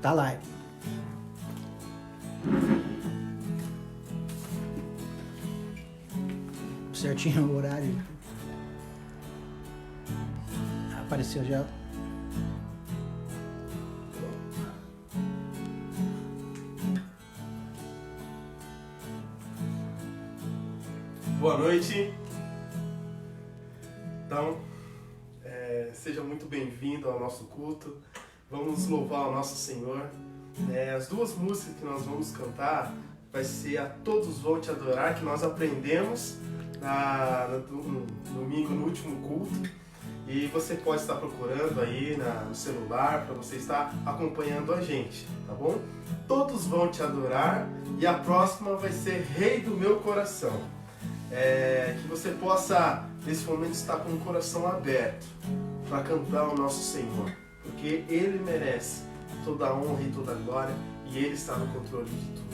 Tá lá. Certinho o horário. Apareceu já. Boa noite. Então, seja muito bem-vindo ao nosso culto. Vamos louvar o nosso Senhor. As duas músicas que nós vamos cantar vai ser A Todos Vão Te Adorar, que nós aprendemos no domingo, no último culto. E você pode estar procurando aí no celular para você estar acompanhando a gente, tá bom? Todos vão te adorar e a próxima vai ser Rei do Meu Coração. Que você possa, nesse momento, estar com o coração aberto para cantar ao nosso Senhor, porque Ele merece toda a honra e toda a glória e Ele está no controle de tudo.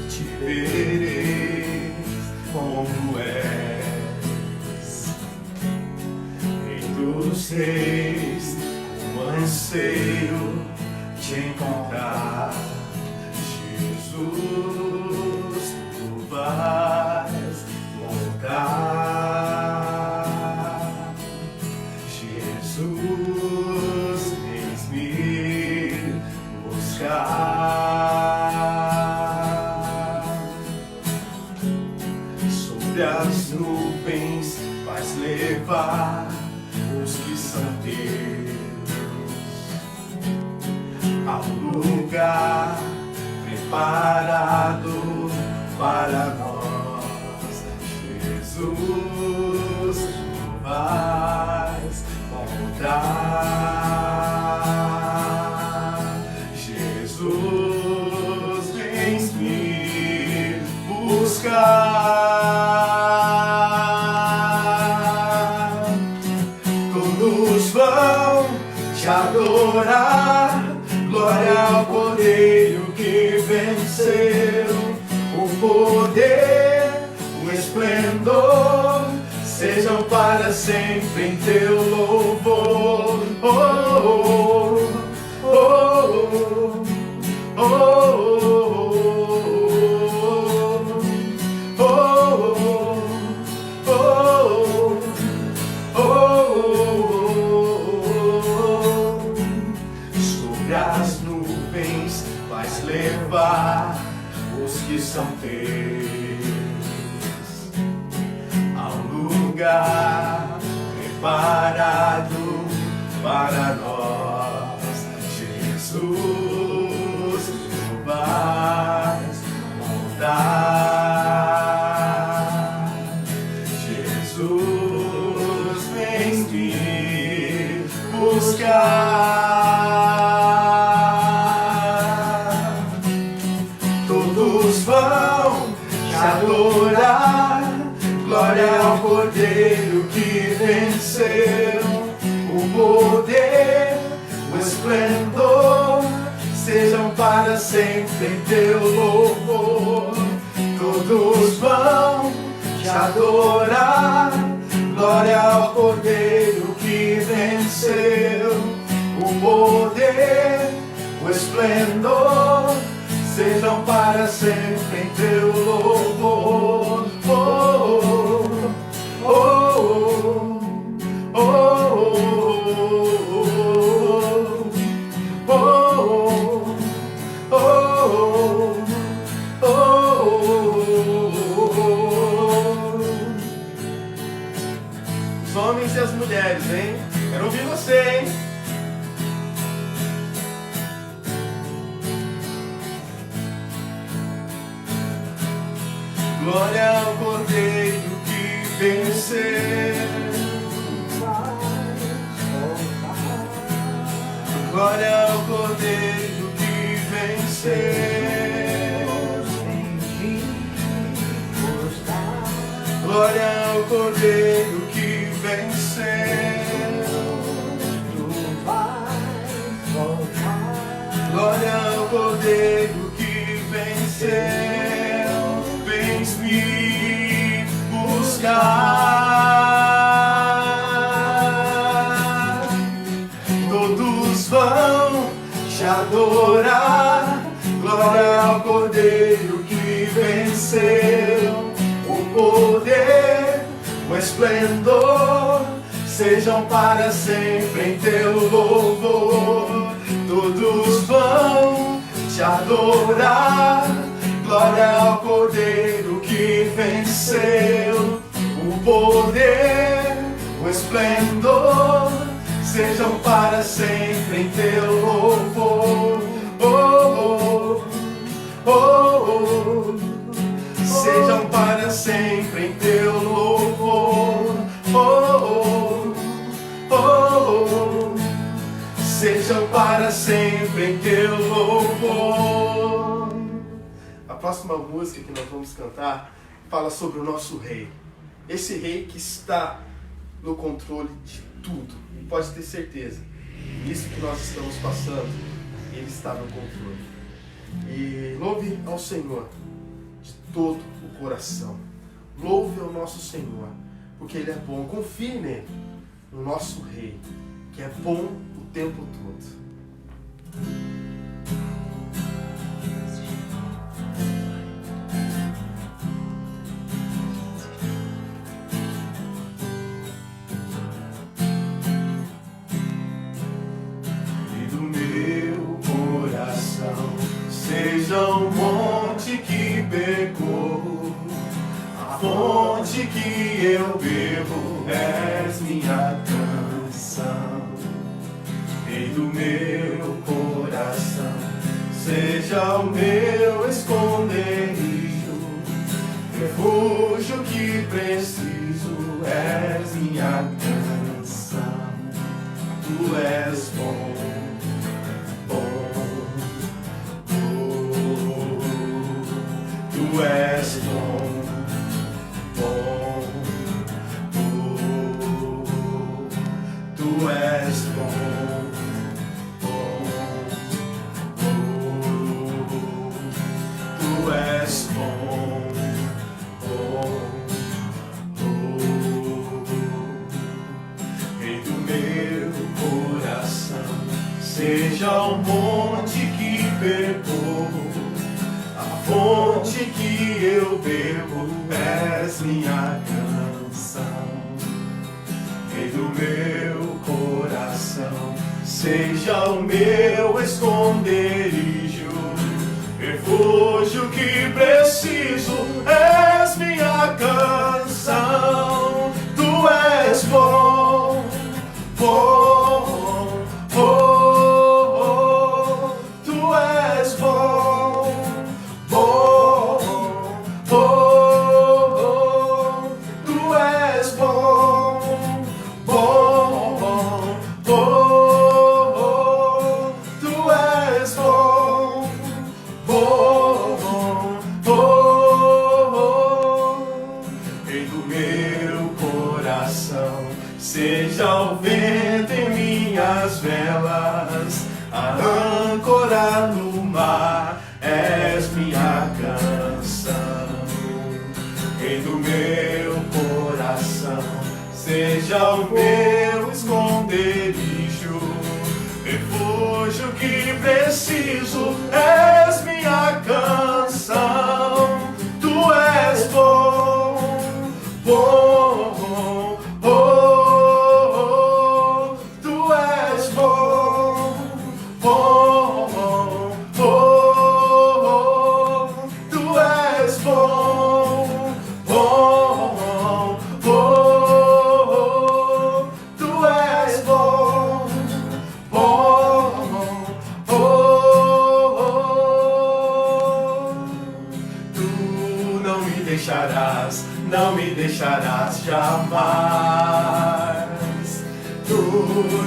Te vereis como és, Rei dos reis, com anseio te encontrar. Jesus, tu vais voltar. Jesus, vens-me buscar. As nuvens vais levar os que são teus ao lugar preparado para nós. Jesus, tu vais voltar. Jesus, vens me buscar. Vão te adorar, glória ao Cordeiro que venceu. O poder, o esplendor, sejam para sempre em teu louvor. Oh, oh, oh, oh, oh, oh, oh, oh, oh, oh. As nuvens vais levar os que são teus ao lugar preparado para nós. Jesus, tu vais voltar. Jesus, vem me buscar. Vão te adorar, glória ao Cordeiro que venceu. O poder, o esplendor, sejam para sempre em teu louvor. Todos vão te adorar, glória ao Cordeiro que venceu. O poder, o esplendor, sejam para sempre em teu louvor. Oh, oh, oh, oh, oh, oh, oh, oh, oh. Os homens e as mulheres, hein? Quero ouvir você, hein? Glória ao Cordeiro que venceu. Glória ao Cordeiro que venceu. Glória ao Cordeiro que venceu. Tu vais voltar. Glória ao Cordeiro que venceu. Vens me buscar. Todos vão te adorar. Glória ao Cordeiro que venceu. O poder, o esplendor sejam para sempre em teu louvor. Todos vão te adorar. Glória ao Cordeiro que venceu. O poder, o esplendor sejam para sempre em teu louvor. Oh, oh, oh, oh. Sejam para sempre em teu louvor. Oh, oh, oh, oh. Sejam para sempre em teu louvor. A próxima música que nós vamos cantar fala sobre o nosso rei. Esse rei que está no controle de tudo. E pode ter certeza, isso que nós estamos passando, ele está no controle. E louve ao Senhor de todo o coração. Louve ao nosso Senhor, porque Ele é bom. Confie nele, no nosso Rei, que é bom o tempo todo. E do meu coração seja o monte que pecou, a fonte que eu bebo, és minha canção. E do meu coração seja o meu esconderijo, refúgio que preciso, és minha canção. Tu és bom, bom, bom. Tu és bom, bom, bom. Tu és bom, bom, bom. Tu és bom, bom, bom. Rei do meu coração, seja o monte que pecou, a fonte que eu bebo, és minha canção. Rei do meu coração, seja o meu esconderijo, refúgio que preciso, és minha canção. Tu és bom, bom, bom. Tu és bom, bom, bom. Tu és bom, bom, bom. Tu és bom, bom, bom. Rei do meu coração, seja o vento em minhas velas, a âncora no mar, és minha canção. Rei do meu coração, seja o meu esconderijo, refúgio que preciso, és minha canção. Tu és bom, bom, bom. Tu és bom, bom, bom. Tu és bom, bom, bom. Tu és bom, bom, bom. Tu não me deixarás, não me deixarás jamais. Tu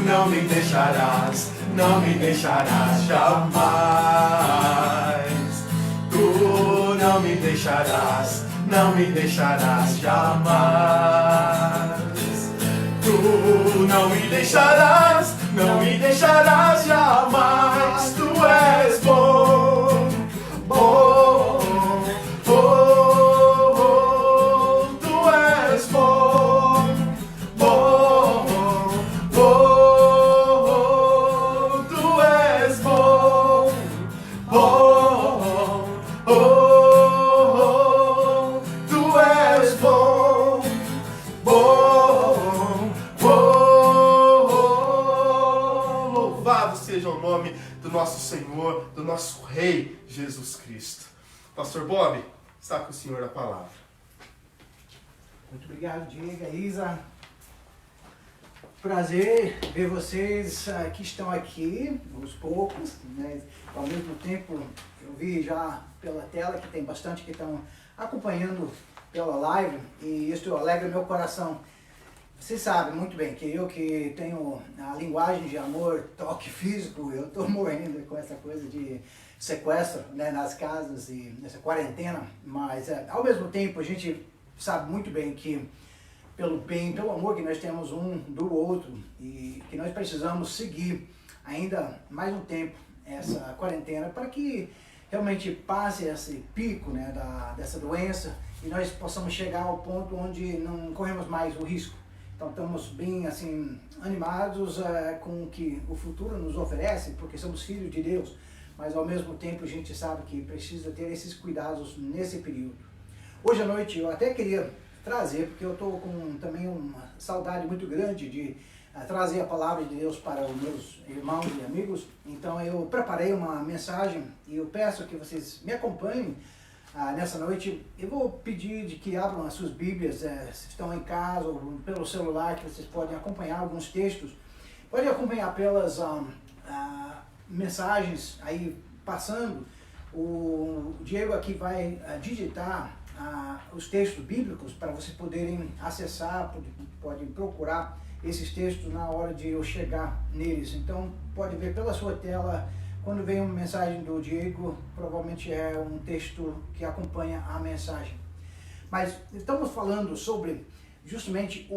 não me deixarás, não me deixarás jamais. Tu não me deixarás. não me deixarás jamais. Tu não me deixarás jamais. Tu és bom, bom, bom, bom. Tu és bom, bom, bom. Tu és bom, bom, bom. Tu és bom, bom, bom. Louvado seja o nome do nosso Senhor, do nosso Rei Jesus Cristo. Pastor Bob, está com o Senhor a palavra. Muito obrigado, Diego, Isa. Prazer ver vocês que estão aqui, os poucos, né? Ao mesmo tempo, eu vi já pela tela que tem bastante que estão acompanhando pela live e isso alegra meu coração. Vocês sabem muito bem que eu que tenho a linguagem de amor, toque físico, eu estou morrendo com essa coisa de sequestro, né, nas casas e nessa quarentena, mas ao mesmo tempo a gente sabe muito bem que pelo bem, pelo amor que nós temos um do outro e que nós precisamos seguir ainda mais um tempo essa quarentena para que realmente passe esse pico, né, dessa doença e nós possamos chegar ao ponto onde não corremos mais o risco. Então estamos bem assim animados com o que o futuro nos oferece, porque somos filhos de Deus, mas ao mesmo tempo a gente sabe que precisa ter esses cuidados nesse período. Hoje à noite eu até queria trazer, porque eu estou com também uma saudade muito grande de trazer a palavra de Deus para os meus irmãos e amigos, então eu preparei uma mensagem e eu peço que vocês me acompanhem nessa noite. Eu vou pedir de que abram as suas Bíblias, se estão em casa ou pelo celular, que vocês podem acompanhar alguns textos. Pode acompanhar pelas mensagens aí passando. O Diego aqui vai digitar os textos bíblicos para vocês poderem acessar, podem procurar esses textos na hora de eu chegar neles. Então pode ver pela sua tela. Quando vem uma mensagem do Diego, provavelmente é um texto que acompanha a mensagem. Mas estamos falando sobre justamente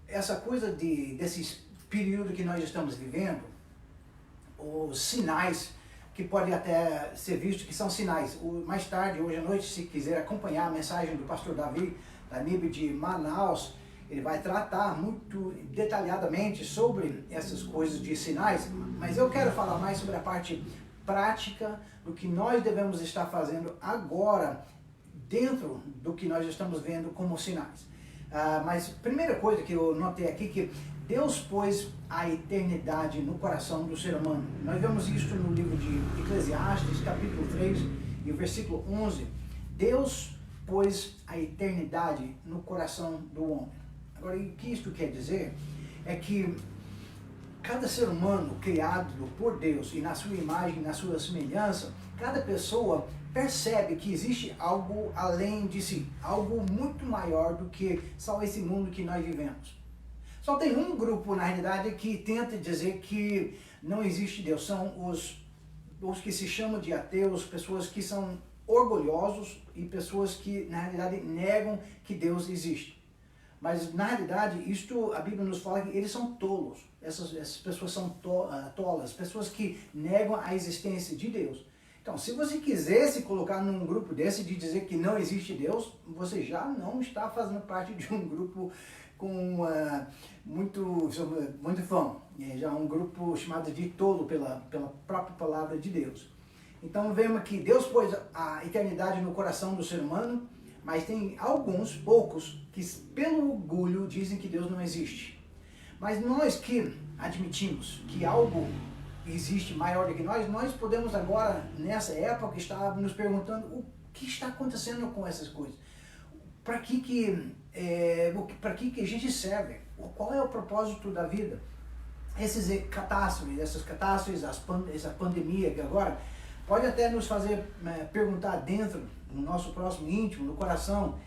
essa coisa desse período que nós estamos vivendo, os sinais que podem até ser vistos que são sinais. Mais tarde, hoje à noite, se quiser acompanhar a mensagem do pastor Davi, da NIB de Manaus, ele vai tratar muito detalhadamente sobre essas coisas de sinais, mas eu quero falar mais sobre a parte prática do que nós devemos estar fazendo agora, dentro do que nós estamos vendo como sinais. Mas primeira coisa que eu notei aqui, que Deus pôs a eternidade no coração do ser humano. Nós vemos isso no livro de Eclesiastes, capítulo 3, e o versículo 11. Deus pôs a eternidade no coração do homem. Agora, o que isso quer dizer é que cada ser humano criado por Deus e na sua imagem, na sua semelhança, cada pessoa percebe que existe algo além de si, algo muito maior do que só esse mundo que nós vivemos. Só tem um grupo, na realidade, que tenta dizer que não existe Deus. São os que se chamam de ateus, pessoas que são orgulhosos e pessoas que, na realidade, negam que Deus existe. Mas, na realidade, a Bíblia nos fala que eles são tolos. Essas pessoas são tolas, pessoas que negam a existência de Deus. Então, se você quiser se colocar num grupo desse de dizer que não existe Deus, você já não está fazendo parte de um grupo com muito fã. Já um grupo chamado de tolo pela própria palavra de Deus. Então, vemos que Deus pôs a eternidade no coração do ser humano, mas tem alguns, poucos, que pelo orgulho dizem que Deus não existe. Mas nós que admitimos que algo existe maior do que nós podemos agora, nessa época, estar nos perguntando o que está acontecendo com essas coisas. Para que a gente serve? Qual é o propósito da vida? Essas catástrofes, essa pandemia que agora pode até nos fazer perguntar dentro, no nosso próximo íntimo, no coração,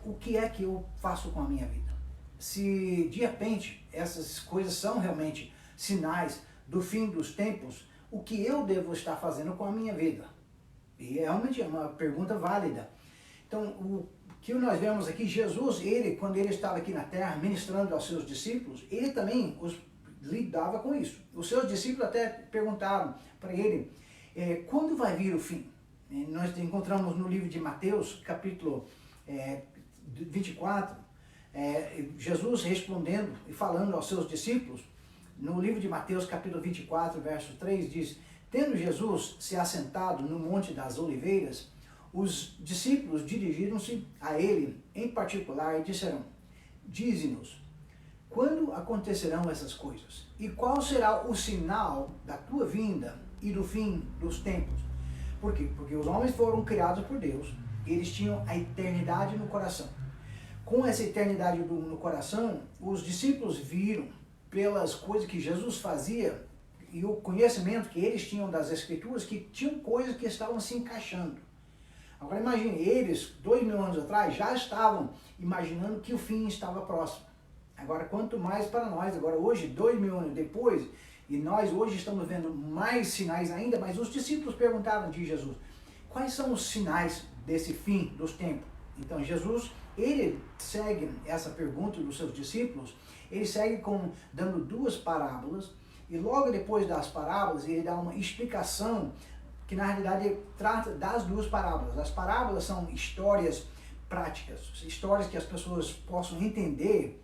o que é que eu faço com a minha vida? Se de repente essas coisas são realmente sinais do fim dos tempos, o que eu devo estar fazendo com a minha vida? E realmente é uma pergunta válida. Então, o que nós vemos aqui, Jesus, quando ele estava aqui na terra ministrando aos seus discípulos, ele também lidava com isso. Os seus discípulos até perguntaram para ele, quando vai vir o fim? Nós encontramos no livro de Mateus, capítulo 24, Jesus respondendo e falando aos seus discípulos, no livro de Mateus, capítulo 24, verso 3, diz, tendo Jesus se assentado no Monte das Oliveiras, os discípulos dirigiram-se a ele em particular e disseram, dize-nos, quando acontecerão essas coisas? E qual será o sinal da tua vinda e do fim dos tempos? Por quê? Porque os homens foram criados por Deus, e eles tinham a eternidade no coração. Com essa eternidade no coração, os discípulos viram pelas coisas que Jesus fazia e o conhecimento que eles tinham das Escrituras, que tinham coisas que estavam se encaixando. Agora imagine, eles, 2000 anos atrás, já estavam imaginando que o fim estava próximo. Agora, quanto mais para nós, agora hoje, 2000 anos depois, e nós hoje estamos vendo mais sinais ainda, mas os discípulos perguntaram de Jesus, quais são os sinais desse fim dos tempos? Então Jesus, ele segue essa pergunta dos seus discípulos, ele segue dando duas parábolas, e logo depois das parábolas ele dá uma explicação que na realidade trata das duas parábolas. As parábolas são histórias práticas, histórias que as pessoas possam entender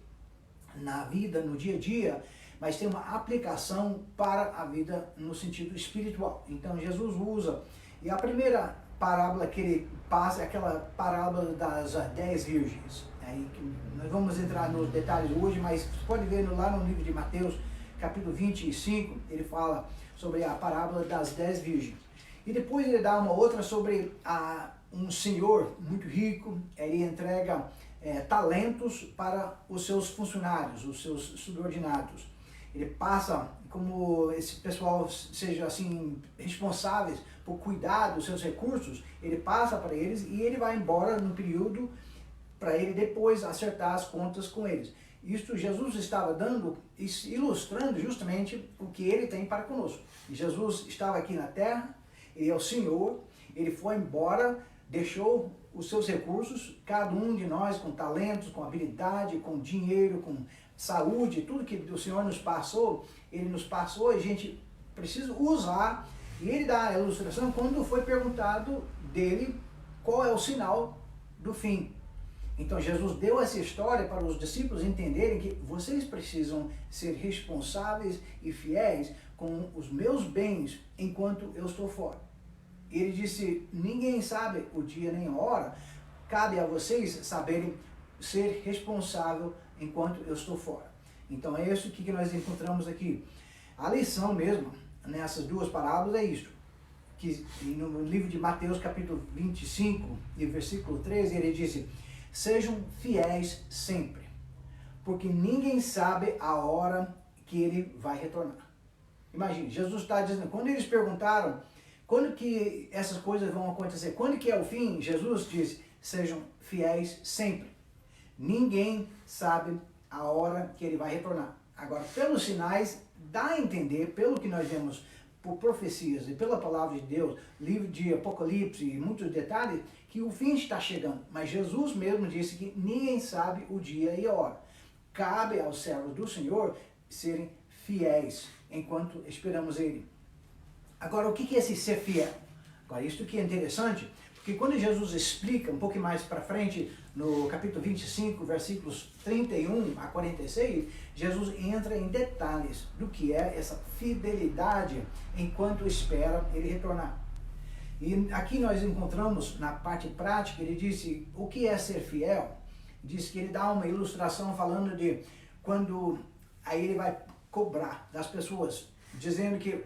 na vida, no dia a dia, mas tem uma aplicação para a vida no sentido espiritual. Então Jesus usa, e a primeira parábola que ele passa é aquela parábola das 10 virgens. Aí, nós vamos entrar nos detalhes hoje, mas você pode ver lá no livro de Mateus, capítulo 25, ele fala sobre a parábola das 10 virgens. E depois ele dá uma outra sobre um senhor muito rico, ele entrega talentos para os seus funcionários, os seus subordinados. Ele passa como esse pessoal seja assim responsáveis por cuidar dos seus recursos, ele passa para eles e ele vai embora num período para ele depois acertar as contas com eles. Isto Jesus estava dando, ilustrando justamente o que ele tem para conosco. Jesus estava aqui na terra, ele é o Senhor, ele foi embora, deixou os seus recursos, cada um de nós com talentos, com habilidade, com dinheiro, com saúde, tudo que o Senhor nos passou, ele nos passou e a gente precisa usar. E ele dá a ilustração quando foi perguntado dele qual é o sinal do fim. Então Jesus deu essa história para os discípulos entenderem que vocês precisam ser responsáveis e fiéis com os meus bens enquanto eu estou fora. Ele disse, ninguém sabe o dia nem a hora, cabe a vocês saberem ser responsável enquanto eu estou fora. Então é isso que nós encontramos aqui. A lição mesmo nessas duas parábolas é isto, que no livro de Mateus capítulo 25 e versículo 13 ele disse, sejam fiéis sempre, porque ninguém sabe a hora que ele vai retornar. Imagine, Jesus está dizendo, quando eles perguntaram, quando que essas coisas vão acontecer? Quando que é o fim? Jesus disse, sejam fiéis sempre. Ninguém sabe a hora que ele vai retornar. Agora, pelos sinais, dá a entender, pelo que nós vemos por profecias e pela palavra de Deus, livro de Apocalipse e muitos detalhes, que o fim está chegando. Mas Jesus mesmo disse que ninguém sabe o dia e a hora. Cabe aos servos do Senhor serem fiéis enquanto esperamos Ele. Agora, o que é esse ser fiel? Agora, isso que é interessante, porque quando Jesus explica um pouco mais para frente, no capítulo 25, versículos 31 a 46, Jesus entra em detalhes do que é essa fidelidade enquanto espera Ele retornar. E aqui nós encontramos, na parte prática, ele disse o que é ser fiel. Diz que ele dá uma ilustração falando de quando aí ele vai cobrar das pessoas, dizendo que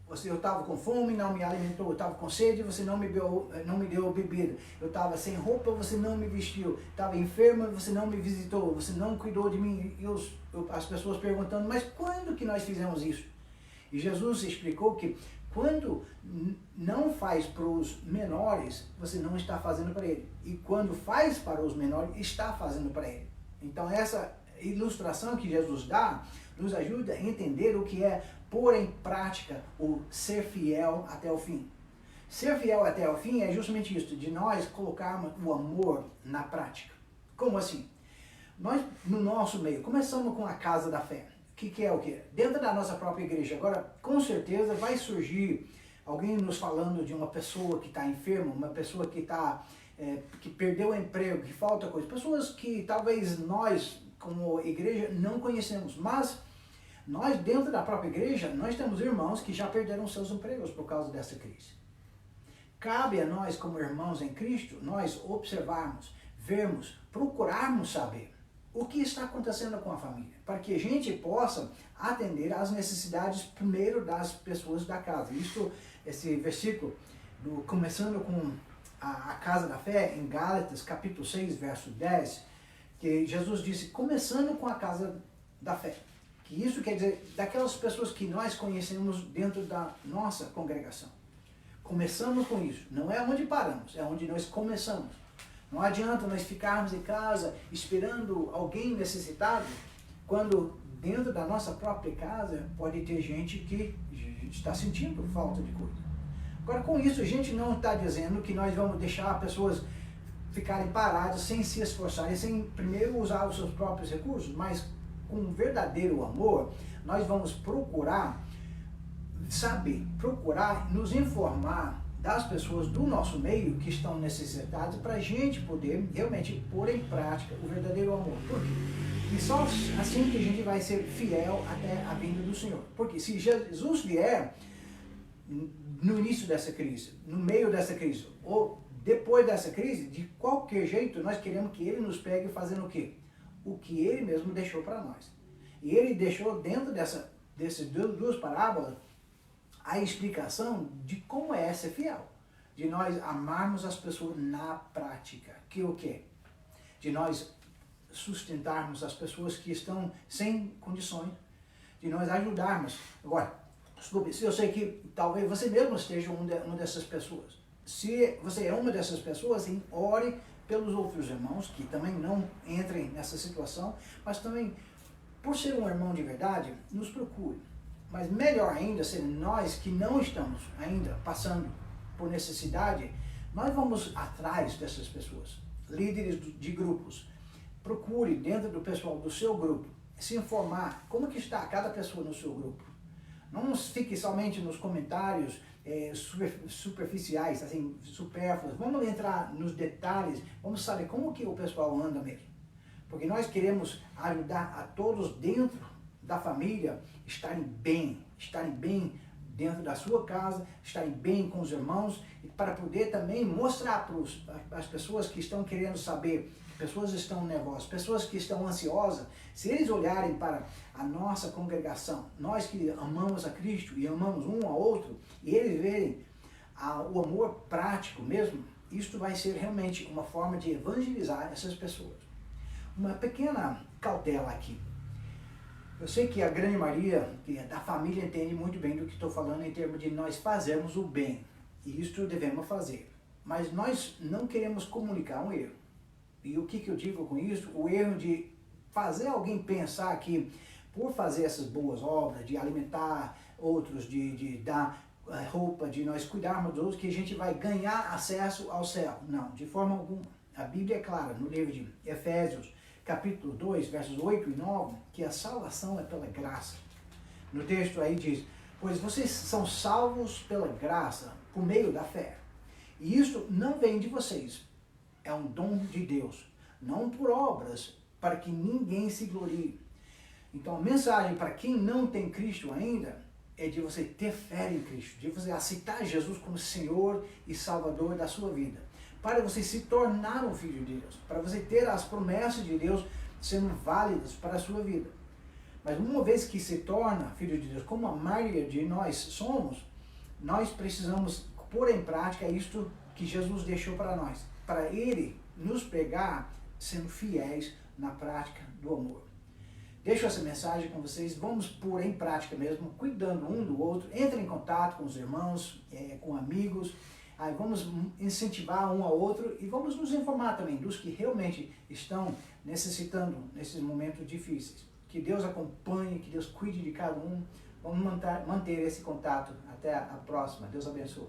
eu estava com fome, não me alimentou, eu estava com sede, você não me deu bebida, eu estava sem roupa, você não me vestiu, estava enferma, você não me visitou, você não cuidou de mim. E as pessoas perguntando, mas quando que nós fizemos isso? E Jesus explicou que quando não faz para os menores, você não está fazendo para ele. E quando faz para os menores, está fazendo para ele. Então essa ilustração que Jesus dá, nos ajuda a entender o que é pôr em prática o ser fiel até o fim. Ser fiel até o fim é justamente isso, de nós colocarmos o amor na prática. Como assim? Nós, no nosso meio, começamos com a casa da fé. Que é o quê? Dentro da nossa própria igreja. Agora, com certeza, vai surgir alguém nos falando de uma pessoa que está enferma, uma pessoa que perdeu o emprego, que falta coisa. Pessoas que talvez nós, como igreja, não conhecemos. Mas nós, dentro da própria igreja, nós temos irmãos que já perderam seus empregos por causa dessa crise. Cabe a nós, como irmãos em Cristo, nós observarmos, vermos, procurarmos saber o que está acontecendo com a família, para que a gente possa atender às necessidades primeiro das pessoas da casa. Esse versículo, começando com a casa da fé, em Gálatas, capítulo 6, verso 10, que Jesus disse, começando com a casa da fé. Que isso quer dizer, daquelas pessoas que nós conhecemos dentro da nossa congregação. Começamos com isso. Não é onde paramos, é onde nós começamos. Não adianta nós ficarmos em casa esperando alguém necessitado, quando dentro da nossa própria casa pode ter gente que está sentindo falta de coisa. Agora, com isso, a gente não está dizendo que nós vamos deixar pessoas ficarem paradas sem se esforçarem, sem primeiro usar os seus próprios recursos, mas com um verdadeiro amor, nós vamos procurar saber, procurar nos informar das pessoas do nosso meio que estão necessitadas para a gente poder realmente pôr em prática o verdadeiro amor. Por quê? E só assim que a gente vai ser fiel até a vinda do Senhor. Porque se Jesus vier no início dessa crise, no meio dessa crise, ou depois dessa crise, de qualquer jeito, nós queremos que Ele nos pegue fazendo o quê? O que Ele mesmo deixou para nós. E Ele deixou dentro dessas duas parábolas a explicação de como é ser fiel. De nós amarmos as pessoas na prática. Que o quê? De nós sustentarmos as pessoas que estão sem condições. De nós ajudarmos. Agora, desculpe, se eu sei que talvez você mesmo esteja uma dessas pessoas. Se você é uma dessas pessoas, ore pelos outros irmãos que também não entrem nessa situação, mas também, por ser um irmão de verdade, nos procure. Mas melhor ainda, se nós que não estamos ainda passando por necessidade, nós vamos atrás dessas pessoas, líderes de grupos. Procure dentro do pessoal do seu grupo, se informar como que está cada pessoa no seu grupo. Não fique somente nos comentários superficiais, assim, supérfluos. Vamos entrar nos detalhes, vamos saber como que o pessoal anda mesmo. Porque nós queremos ajudar a todos dentro da família estarem bem dentro da sua casa, estarem bem com os irmãos, e para poder também mostrar para as pessoas que estão querendo saber, pessoas que estão nervosas, pessoas que estão ansiosas, se eles olharem para a nossa congregação, nós que amamos a Cristo e amamos um ao outro, e eles verem o amor prático mesmo, isto vai ser realmente uma forma de evangelizar essas pessoas. Uma pequena cautela aqui. Eu sei que a grande maioria da família entende muito bem do que estou falando em termos de nós fazermos o bem. E isto devemos fazer. Mas nós não queremos comunicar um erro. E o que eu digo com isso? O erro de fazer alguém pensar que por fazer essas boas obras, de alimentar outros, de dar roupa, de nós cuidarmos dos outros, que a gente vai ganhar acesso ao céu. Não, de forma alguma. A Bíblia é clara, no livro de Efésios, capítulo 2, versos 8 e 9, que a salvação é pela graça. No texto aí diz, pois vocês são salvos pela graça, por meio da fé. E isso não vem de vocês, é um dom de Deus, não por obras, para que ninguém se glorie. Então a mensagem para quem não tem Cristo ainda, é de você ter fé em Cristo, de você aceitar Jesus como Senhor e Salvador da sua vida. Para você se tornar um filho de Deus, para você ter as promessas de Deus sendo válidas para a sua vida. Mas uma vez que se torna filho de Deus, como a maioria de nós somos, nós precisamos pôr em prática isto que Jesus deixou para nós, para Ele nos pegar sendo fiéis na prática do amor. Deixo essa mensagem com vocês, vamos pôr em prática mesmo, cuidando um do outro, entre em contato com os irmãos, com amigos. Aí vamos incentivar um ao outro e vamos nos informar também dos que realmente estão necessitando nesses momentos difíceis. Que Deus acompanhe, que Deus cuide de cada um. Vamos manter esse contato. Até a próxima. Deus abençoe.